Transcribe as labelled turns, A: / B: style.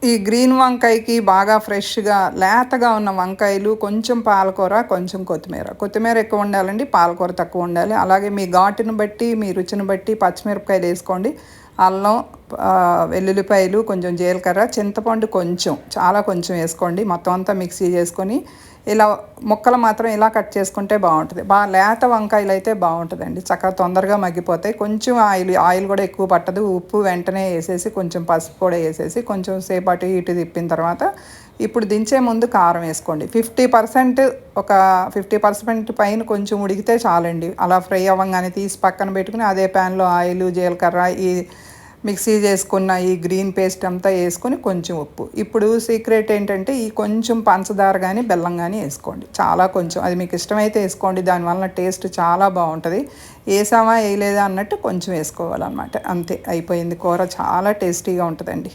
A: ఈ గ్రీన్ వంకాయకి బాగా ఫ్రెష్‌గా లేతగా ఉన్న వంకాయలు, కొంచెం పాలకూర, కొంచెం కొత్తిమీర. కొత్తిమీర ఎక్కువ ఉండాలండి. పాలకూర తక్కువ ఉండాలి. అలాగే మీ ఘాటుని బట్టి, మీ రుచిని బట్టి పచ్చిమిరపకాయలేసుకోండి. అల్లం, వెల్లుల్లిపాయలు, కొంచెం జీలకర్ర, చింతపండు కొంచెం, చాలా కొంచెం ఏసుకోండి. మొత్తం అంతా మిక్సీ చేసుకొని, ఇలా ముక్కలు మాత్రం ఇలా కట్ చేసుకుంటే బావుంటది. లేత వంకాయలైతే బావుంటదండి. చక్కగా తొందరగా మగ్గిపోతాయి. కొంచెం ఆయిల్ కూడా ఎక్కువ పట్టదు. ఉప్పు వెంటనే ఏసేసి, కొంచెం పసుపు కూడా ఏసేసి, కొంచెం సేపు అటు ఇటు తిప్పిన తర్వాత, ఇప్పుడు దించే ముందు కారం వేసుకోండి. 50% ఒక 50% పైన కొంచెం ఉడికితే చాలండి. అలా ఫ్రై అవ్వంగానే తీసి పక్కన పెట్టుకుని, అదే ప్యాన్‌లో ఆయిలు, జీలకర్ర, ఈ మిక్సీ చేసుకున్న ఈ గ్రీన్ పేస్ట్ అంతా వేసుకొని, కొంచెం ఉప్పు. ఇప్పుడు సీక్రెట్ ఏంటంటే, ఈ కొంచెం పంచదార కానీ బెల్లం కానీ వేసుకోండి. చాలా కొంచెం, అది మీకు ఇష్టమైతే వేసుకోండి. దానివల్ల టేస్ట్ చాలా బాగుంటుంది. వేసామా వేయలేదా అన్నట్టు కొంచెం వేసుకోవాలన్నమాట. అంతే, అయిపోయింది. కూర చాలా టేస్టీగా ఉంటుందండి.